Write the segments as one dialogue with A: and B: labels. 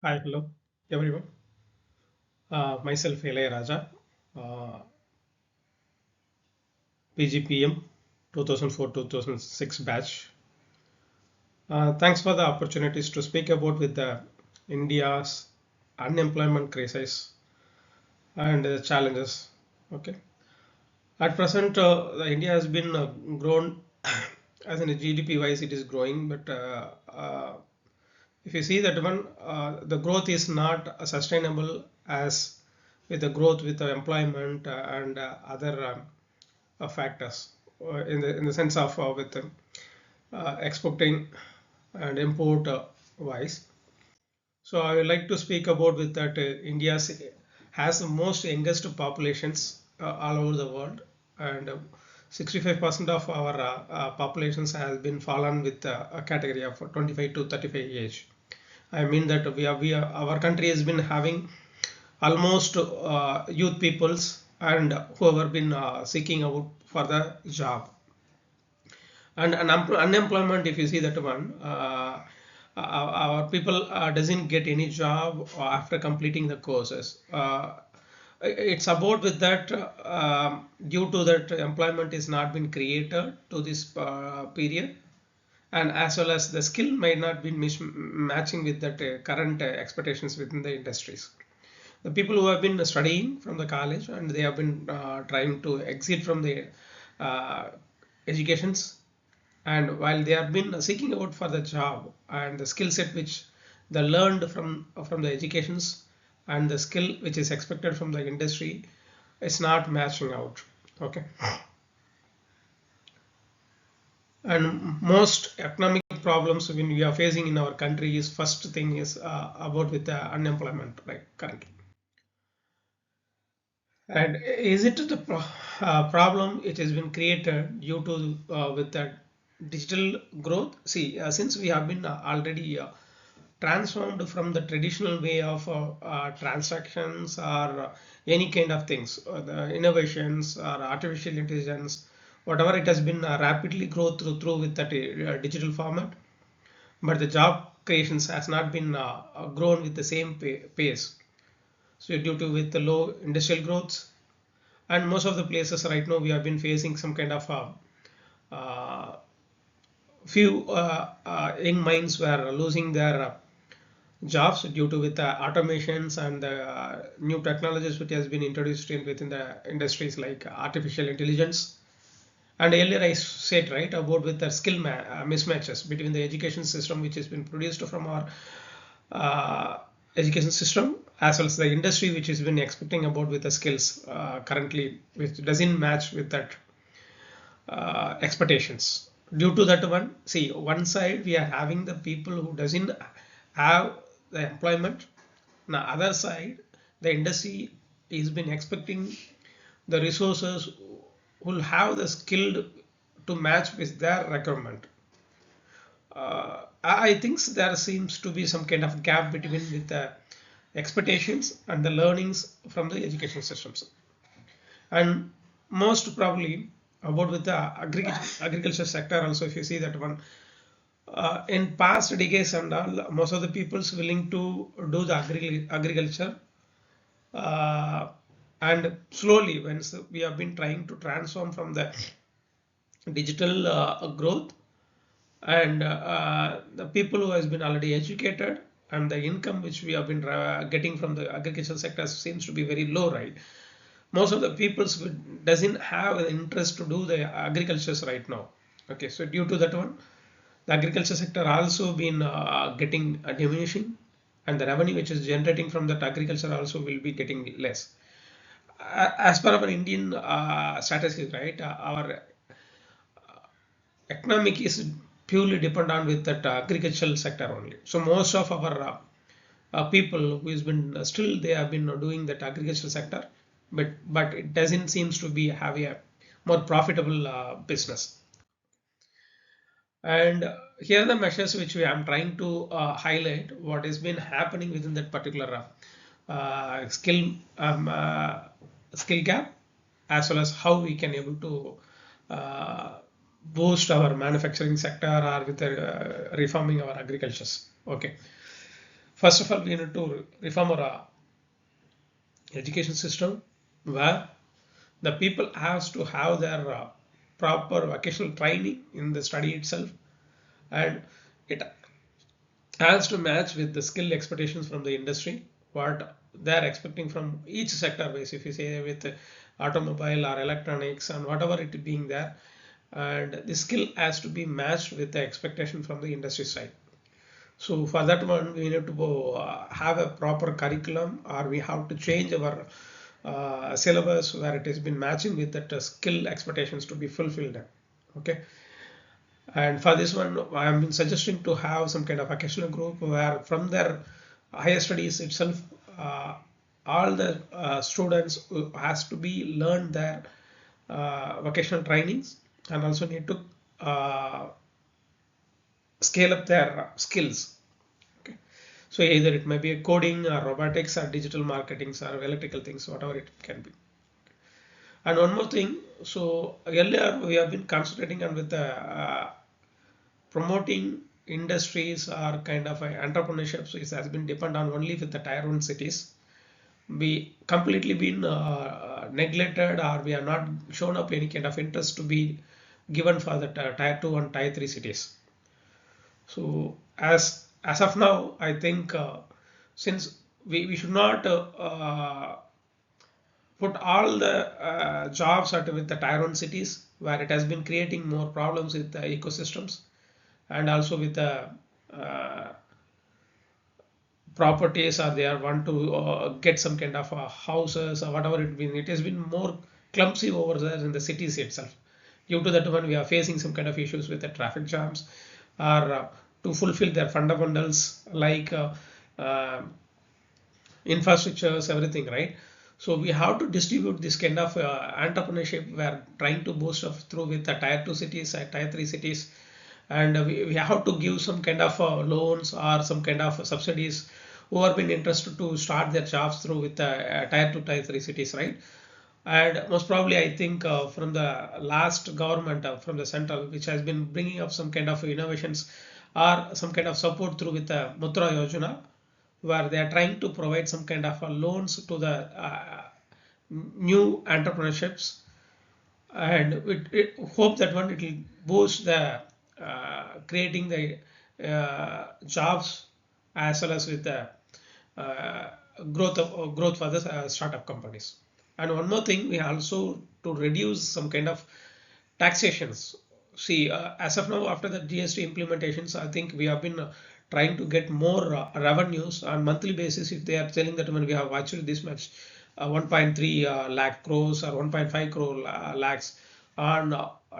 A: Hi, hello, everyone. Myself, Ilayaraja, uh, PGPM 2004-2006 batch. Thanks for the opportunities to speak about with the India's unemployment crisis and the challenges. Okay. At present, the India has been grown as in a GDP wise, it is growing, but if you see that one, the growth is not sustainable as with the growth with the employment and other factors in the sense of with exporting and import wise. So I would like to speak about with that India has the most youngest populations all over the world, and 65% of our populations has been fallen with a category of 25 to 35 age. I mean that we are our country has been having almost youth peoples and who have been seeking out for the job and unemployment. If you see that one, our people doesn't get any job after completing the courses. It's about with that due to that employment is not been created to this period, and as well as the skill might not be matching with that current expectations within the industries. The people who have been studying from the college and they have been trying to exit from the uh, educations, and while they have been seeking out for the job and the skill set which they learned from the educations and the skill which is expected from the industry is not matching out. Okay. And most economic problems when we are facing in our country is first thing is about with the unemployment right currently. And is it the problem it has been created due to with the digital growth? See, since we have been already transformed from the traditional way of transactions or any kind of things, the innovations or artificial intelligence, whatever it has been rapidly grow through with that digital format, but the job creations has not been grown with the same pace. So due to with the low industrial growth, and most of the places right now we have been facing some kind of few young minds were losing their jobs due to with the automations and the new technologies which has been introduced within the industries like artificial intelligence. And earlier I said right about with the skill mismatches between the education system which has been produced from our uh, education system as well as the industry which has been expecting about with the skills currently which doesn't match with that expectations. Due to that one, see, one side we are having the people who doesn't have the employment. Now other side the industry is been expecting the resources will have the skilled to match with their requirement. I think there seems to be some kind of gap between with the expectations and the learnings from the education systems. And most probably about with the agriculture sector also, if you see that one, in past decades and all, most of the people's willing to do the agriculture, uh, and slowly once we have been trying to transform from the digital growth, and the people who has been already educated and the income which we have been getting from the agricultural sector seems to be very low, right? Most of the peoples doesn't have an interest to do the agricultures right now. Okay, so due to that one, the agriculture sector also been getting diminishing, and the revenue which is generating from that agriculture also will be getting less. As per our Indian statistics, right, our economic is purely dependent with that agricultural sector only. So most of our people who has been still they have been doing that agricultural sector, but it doesn't seems to be have a more profitable business. And here are the measures which we am trying to highlight what has been happening within that particular skill gap, as well as how we can able to boost our manufacturing sector or with reforming our agricultures. Okay. First of all, we need to reform our education system, where the people has to have their proper vocational training in the study itself, and it has to match with the skill expectations from the industry, what they're expecting from each sector base, if you say with automobile or electronics and whatever it being there, and the skill has to be matched with the expectation from the industry side. So for that one, we need to have a proper curriculum, or we have to change our syllabus where it has been matching with that skill expectations to be fulfilled. Okay. And for this one, I have been suggesting to have some kind of occasional group where from their higher studies itself, all the students has to be learn their vocational trainings, and also need to scale up their skills. Okay. So either it may be a coding or robotics or digital marketing or electrical things, whatever it can be. And one more thing, so earlier we have been concentrating on with the promoting industries or kind of entrepreneurship, so it has been depend on only with the tier 1 cities. We completely been neglected, or we are not shown up any kind of interest to be given for the tier 2 and tier 3 cities. So as of now, I think since we should not put all the jobs at with the tier 1 cities, where it has been creating more problems with the ecosystems, and also with the properties, or they are want to get some kind of houses or whatever it has been more clumsy over there in the cities itself. Due to that one, we are facing some kind of issues with the traffic jams, or to fulfill their fundamentals like infrastructures, everything, right? So we have to distribute this kind of entrepreneurship. We are trying to boost up through with the tier 2 cities and tier 3 cities, and we have to give some kind of loans or some kind of subsidies who are been interested to start their jobs through with the tier 2 tier 3 cities, right? And most probably, I think from the last government from the central, which has been bringing up some kind of innovations or some kind of support through with the Mudra Yojana, where they are trying to provide some kind of loans to the new entrepreneurships, and it hope that one it will boost the creating the jobs, as well as with the uh, growth for the startup companies. And one more thing, we also to reduce some kind of taxations. See, as of now, after the GST implementations, I think we have been trying to get more revenues on monthly basis. If they are telling that when we have actually this much 1.3 lakh crores or 1.5 crore lakhs on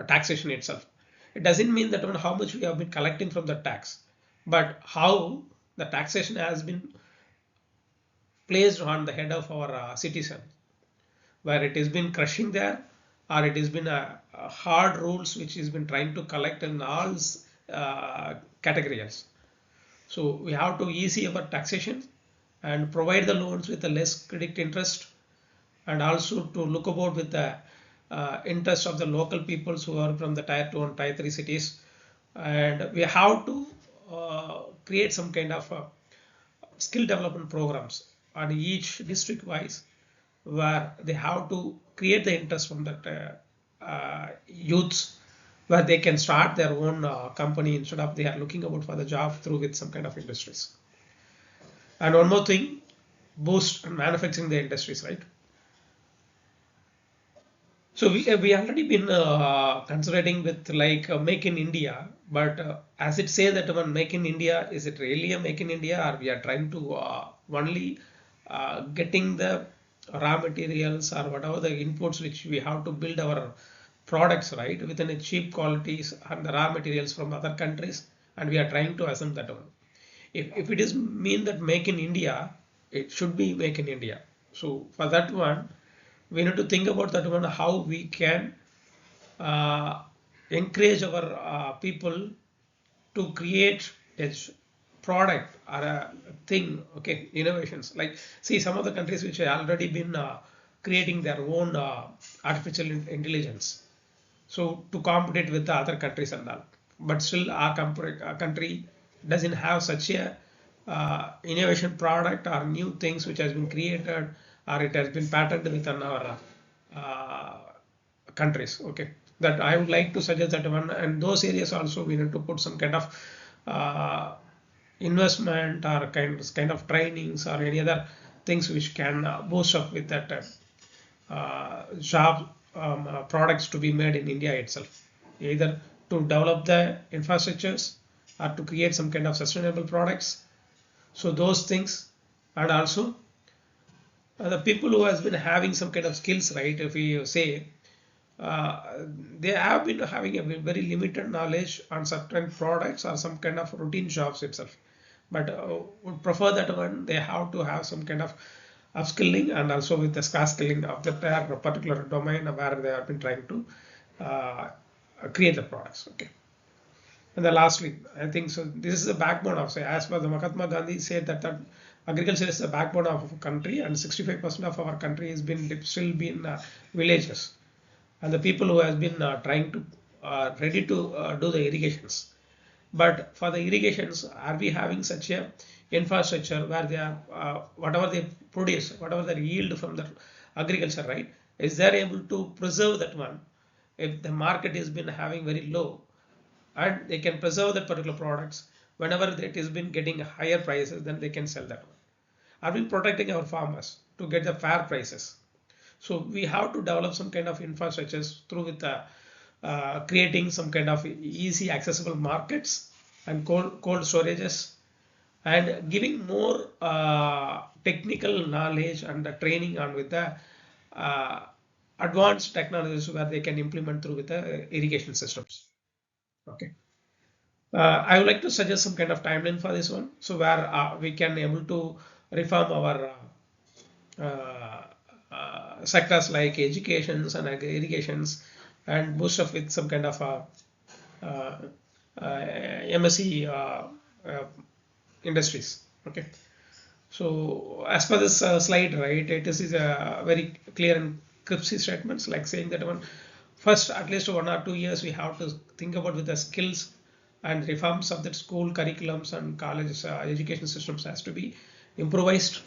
A: taxation itself, it doesn't mean that how much we have been collecting from the tax, but how the taxation has been placed on the head of our citizen, where it has been crushing there, or it has been a hard rules which has been trying to collect in all categories. So we have to easy our taxation and provide the loans with a less credit interest, and also to look about with the interest of the local peoples who are from the tier 2 and tier 3 cities. And we have to create some kind of skill development programs on each district wise, where they have to create the interest from that youths, where they can start their own company instead of they are looking about for the job through with some kind of industries. And one more thing, boost manufacturing the industries, right? So we already been considering with like make in India, but as it say that one make in India, is it really a make in India, or we are trying to only getting the raw materials or whatever the inputs which we have to build our products, right, within a cheap qualities and the raw materials from other countries, and we are trying to assemble that one. If it is mean that make in India, it should be make in India. So for that one, we need to think about that one, how we can uh, encourage our people to create a product or a thing. Okay, innovations, like see some of the countries which have already been creating their own artificial intelligence, so to compete with the other countries and all. But still our country doesn't have such a innovation product or new things which has been created or it has been patented within our uh, countries. Okay, that I would like to suggest that one, and those areas also we need to put some kind of uh, investment or kind of trainings or any other things which can boost up with that job products to be made in India itself, either to develop the infrastructures or to create some kind of sustainable products. So those things, and also the people who has been having some kind of skills, right? If we say they have been having a very limited knowledge on certain products or some kind of routine jobs itself, but would prefer that one they have to have some kind of upskilling and also with the scar skilling of that their particular domain where they have been trying to uh, create the products. Okay. And the lastly, I think so. This is the backbone of, say, as per the Mahatma Gandhi said that agriculture is the backbone of a country, and 65% of our country has been still been villages, and the people who has been trying to ready to do the irrigations. But for the irrigations, are we having such a infrastructure where they are whatever they produce, whatever they yield from the agriculture, right? Is they able to preserve that one? If the market has been having very low, and they can preserve that particular products, whenever it has been getting higher prices, then they can sell that one. Are we protecting our farmers to get the fair prices? So we have to develop some kind of infrastructures through with creating some kind of easy accessible markets and cold storages, and giving more technical knowledge and the training on with the uh, advanced technologies where they can implement through with the irrigation systems. Okay. I would like to suggest some kind of timeline for this one, so where we can able to reform our sectors like educations and irrigations, and boost up with some kind of uh, MSc uh, industries. Okay. So as per this slide, right, it is a very clear and crisp statements like saying that one first at least 1 or 2 years we have to think about with the skills and reforms of the school curriculums and college education systems has to be improvised,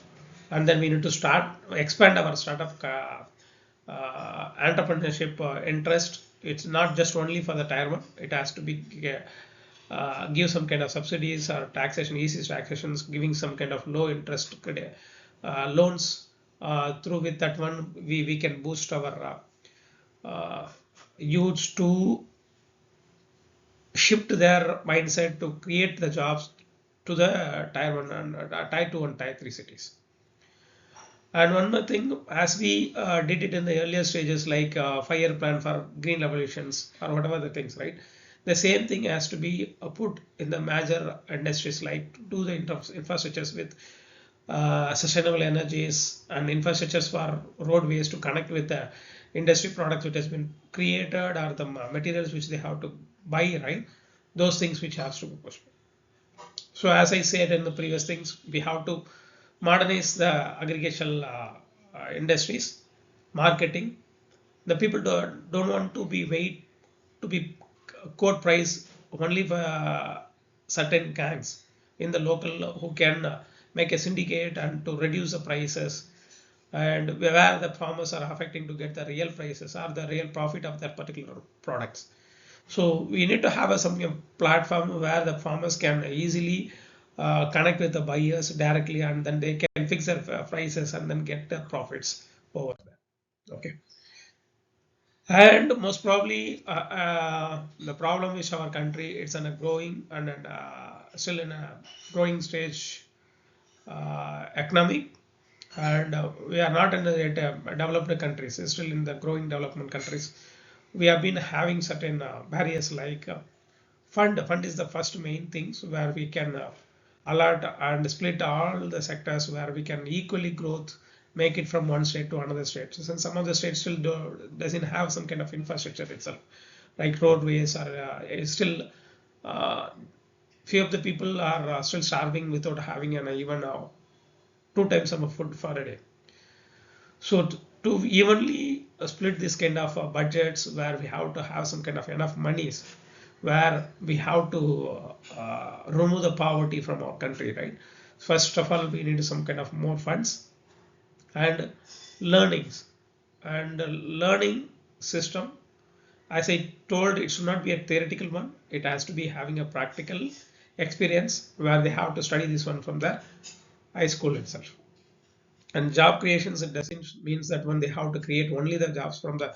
A: and then we need to start expand our startup entrepreneurship interest. It's not just only for the tier one, it has to be give some kind of subsidies or taxation, easy taxations, giving some kind of low interest loans. Through with that one, we can boost our youths to shift their mindset to create the jobs to the tier one and tier two and tier three cities. And one more thing, as we did it in the earlier stages, like 5 year plan for green revolutions or whatever the things, right? The same thing has to be put in the major industries, like to do the infrastructures with sustainable energies and infrastructures for roadways to connect with the industry products which has been created or the materials which they have to buy, right? Those things which has to be pushed. So as I said in the previous things, we have to modernize the agricultural industries, marketing. The people don't want to be wait to be quote price only for certain gangs in the local who can make a syndicate and to reduce the prices, and where the farmers are affecting to get the real prices or the real profit of their particular products. So we need to have some platform where the farmers can easily connect with the buyers directly, and then they can fix their prices and then get the profits over there. Okay. And most probably the problem is our country, it's in a growing and still in a growing stage economic, and we are not in the developed countries, it's still in the growing development countries. We have been having certain barriers like fund is the first main things where we can alert and split all the sectors where we can equally growth, make it from one state to another state. So since some of the states still doesn't have some kind of infrastructure itself, like roadways are is still uh, few of the people are still starving without having an even two times of food for a day. So to evenly split this kind of budgets where we have to have some kind of enough monies, where we have to remove the poverty from our country, right? First of all, we need some kind of more funds and learnings, and learning system, as I told, it should not be a theoretical one. It has to be having a practical experience where they have to study this one from the high school itself. And job creations, it doesn't means that when they have to create only the jobs from the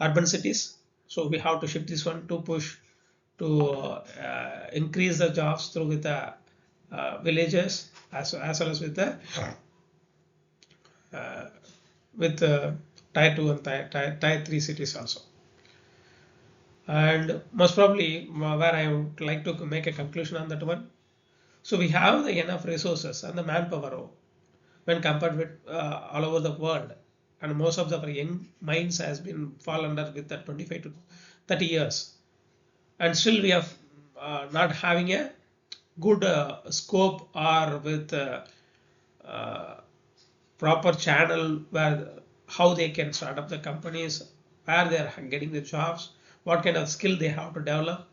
A: urban cities. So we have to shift this one to push to increase the jobs through with the villages, as well as with the uh, with tier 2 and tier 3 cities also. And most probably where I would like to make a conclusion on that one. So we have the enough resources and the manpower when compared with all over the world, and most of our young minds has been fall under with the 25 to 30 years, and still we are not having a good scope or with uh, proper channel where how they can start up the companies, where they are getting the jobs, what kind of skill they have to develop.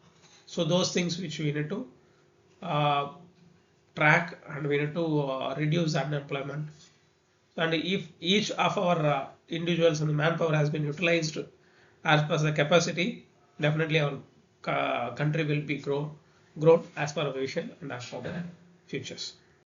A: So those things which we need to uh, track, and we need to reduce unemployment. And if each of our individuals and the manpower has been utilized as per the capacity, definitely our country will be grown as per our vision and as per the futures.